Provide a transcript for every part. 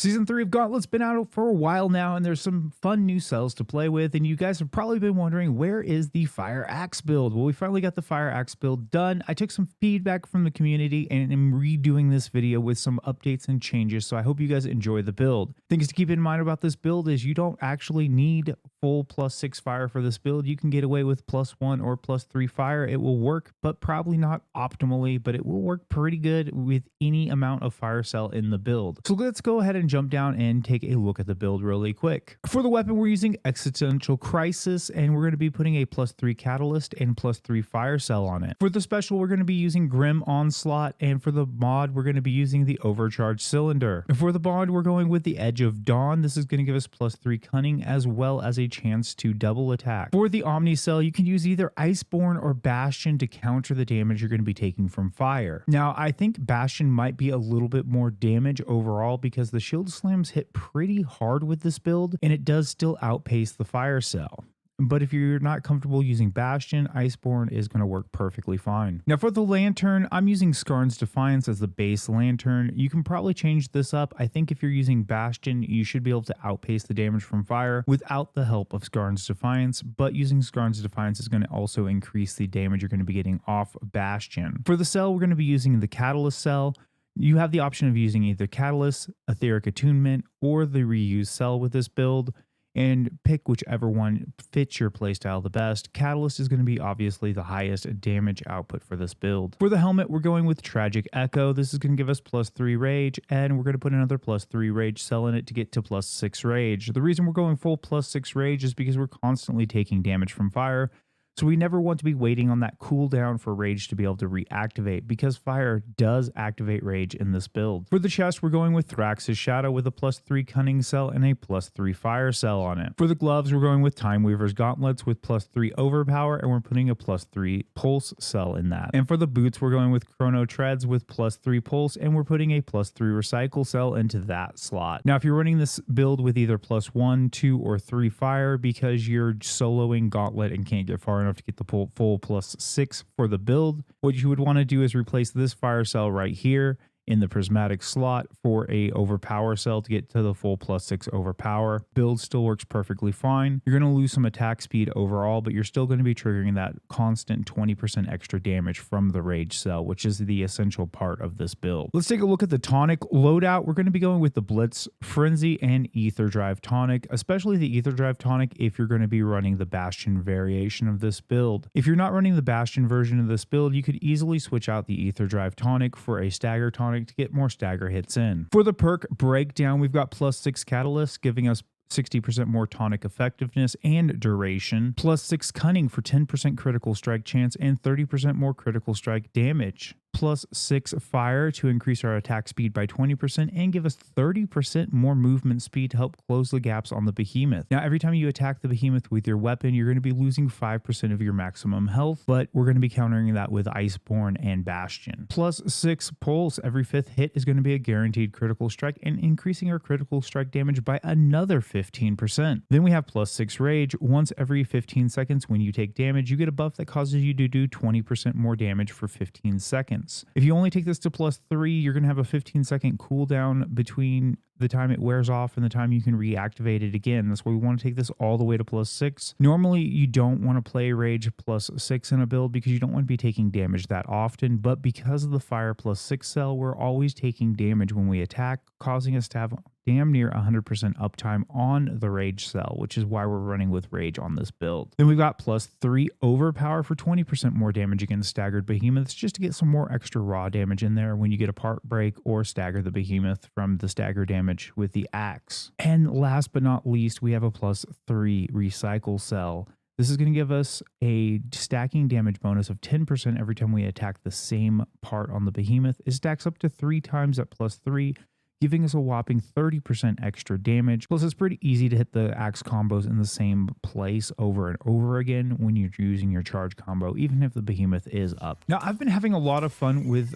Season 3 of Gauntlet's been out for a while now, and there's some fun new cells to play with, and you guys have probably been wondering, where is the Fire Axe build? Well, we finally got the Fire Axe build done. I took some feedback from the community and am redoing this video with some updates and changes, so I hope you guys enjoy the build. Things to keep in mind about this build is you don't actually need full +6 fire for this build. You can get away with +1 or +3 fire. It will work, but probably not optimally, but it will work pretty good with any amount of fire cell in the build. So let's go ahead and jump down and take a look at the build really quick. For the weapon, we're using Existential Crisis, and we're going to be putting a +3 Catalyst and +3 fire cell on it. For the special, we're going to be using Grim Onslaught, and for the mod, we're going to be using the Overcharged Cylinder. And for the bond, we're going with the Edge of Dawn. This is going to give us +3 Cunning as well as a chance to double attack. For the Omni Cell, you can use either Iceborne or Bastion to counter the damage you're going to be taking from fire. Now, I think Bastion might be a little bit more damage overall because the shield slams hit pretty hard with this build, and it does still outpace the fire cell. But if you're not comfortable using Bastion, Iceborne is going to work perfectly fine. Now for the lantern, I'm using Skarn's Defiance as the base lantern. You can probably change this up. I think if you're using Bastion, you should be able to outpace the damage from fire without the help of Skarn's Defiance, but using Skarn's Defiance is going to also increase the damage you're going to be getting off Bastion. For the cell, we're going to be using the Catalyst cell. You have the option of using either Catalyst, Etheric Attunement, or the Reuse cell with this build, and pick whichever one fits your playstyle the best. Catalyst is going to be obviously the highest damage output for this build. For the helmet, we're going with Tragic Echo. This is going to give us +3 rage, and we're going to put another +3 rage cell in it to get to +6 rage. The reason we're going full +6 rage is because we're constantly taking damage from fire, so we never want to be waiting on that cooldown for rage to be able to reactivate, because fire does activate rage in this build. For the chest, we're going with Thrax's Shadow with a +3 Cunning cell and a +3 fire cell on it. For the gloves, we're going with Time Weaver's Gauntlets with +3 Overpower, and we're putting a +3 Pulse cell in that. And for the boots, we're going with Chrono Treads with +3 Pulse, and we're putting a +3 Recycle cell into that slot. Now, if you're running this build with either +1, 2, or 3 fire because you're soloing Gauntlet and can't get far enough to get the full +6 for the build, what you would want to do is replace this fire cell right here in the prismatic slot for a overpower cell to get to the full +6 overpower. Build still works perfectly fine. You're going to lose some attack speed overall, but you're still going to be triggering that constant 20% extra damage from the rage cell, which is the essential part of this build. Let's take a look at the tonic loadout. We're going to be going with the Blitz, Frenzy, and Ether Drive tonic, especially the Ether Drive tonic if you're going to be running the Bastion variation of this build. If you're not running the Bastion version of this build, you could easily switch out the Ether Drive tonic for a Stagger tonic to get more stagger hits in. For the perk breakdown, we've got +6 Catalyst giving us 60% more tonic effectiveness and duration, +6 Cunning for 10% critical strike chance and 30% more critical strike damage, +6 Fire to increase our attack speed by 20% and give us 30% more movement speed to help close the gaps on the behemoth. Now, every time you attack the behemoth with your weapon, you're going to be losing 5% of your maximum health, but we're going to be countering that with Iceborne and Bastion. +6 Pulse. Every 5th hit is going to be a guaranteed critical strike and increasing our critical strike damage by another 15%. Then we have +6 Rage. Once every 15 seconds when you take damage, you get a buff that causes you to do 20% more damage for 15 seconds. If you only take this to +3, you're going to have a 15-second cooldown between the time it wears off and the time you can reactivate it again. That's why we want to take this all the way to +6. Normally, you don't want to play Rage +6 in a build because you don't want to be taking damage that often, but because of the Fire +6 cell, we're always taking damage when we attack, causing us to have damn near 100% uptime on the Rage cell, which is why we're running with Rage on this build. Then we've got +3 Overpower for 20% more damage against staggered behemoths, just to get some more extra raw damage in there when you get a part break or stagger the behemoth from the stagger damage with the axe. And last but not least, we have a +3 Recycle cell. This is going to give us a stacking damage bonus of 10% every time we attack the same part on the behemoth. It stacks up to 3 times at +3, giving us a whopping 30% extra damage. Plus, it's pretty easy to hit the axe combos in the same place over and over again when you're using your charge combo, even if the behemoth is up. Now, I've been having a lot of fun with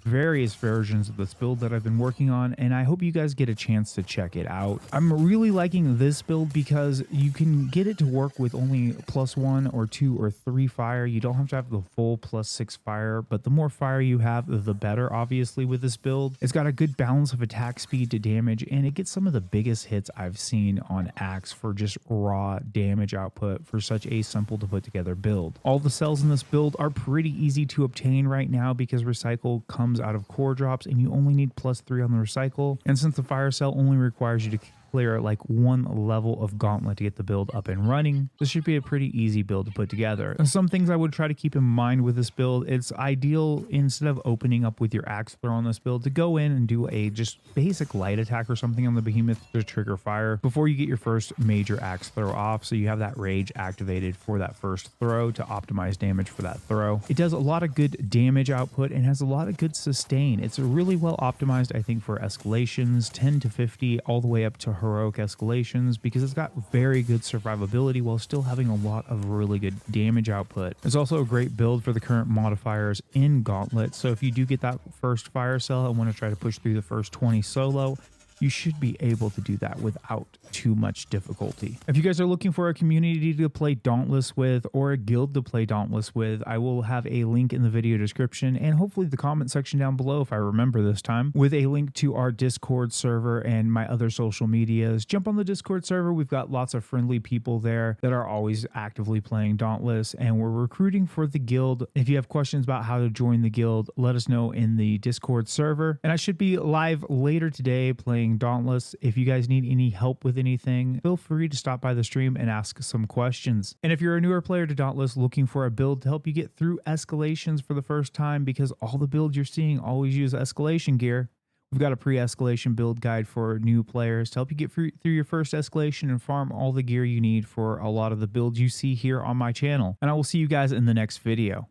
various versions of this build that I've been working on, and I hope you guys get a chance to check it out. I'm really liking this build because you can get it to work with only +1 or 2 or 3 fire. You don't have to have the full +6 fire, but the more fire you have, the better, obviously, with this build. It's got a good balance of attack attack speed to damage, and it gets some of the biggest hits I've seen on Axe for just raw damage output for such a simple to put together build. All the cells in this build are pretty easy to obtain right now because recycle comes out of core drops and you only need +3 on the recycle. And since the fire cell only requires you to clear like one level of gauntlet to get the build up and running, this should be a pretty easy build to put together. And some things I would try to keep in mind with this build, it's ideal instead of opening up with your axe throw on this build to go in and do a just basic light attack or something on the behemoth to trigger fire before you get your first major axe throw off, so you have that rage activated for that first throw to optimize damage for that throw. It does a lot of good damage output and has a lot of good sustain. It's really well optimized, I think, for escalations 10 to 50 all the way up to heroic escalations, because it's got very good survivability while still having a lot of really good damage output. It's also a great build for the current modifiers in Gauntlet, so if you do get that first fire cell and want to try to push through the first 20 solo, you should be able to do that without too much difficulty. If you guys are looking for a community to play Dauntless with or a guild to play Dauntless with, I will have a link in the video description and hopefully the comment section down below if I remember this time, with a link to our Discord server and my other social medias. Jump on the Discord server. We've got lots of friendly people there that are always actively playing Dauntless, and we're recruiting for the guild. If you have questions about how to join the guild, let us know in the Discord server. And I should be live later today playing Dauntless. If you guys need any help with anything, feel free to stop by the stream and ask some questions. And if you're a newer player to Dauntless looking for a build to help you get through escalations for the first time, because all the builds you're seeing always use escalation gear, we've got a pre-escalation build guide for new players to help you get through your first escalation and farm all the gear you need for a lot of the builds you see here on my channel. And I will see you guys in the next video.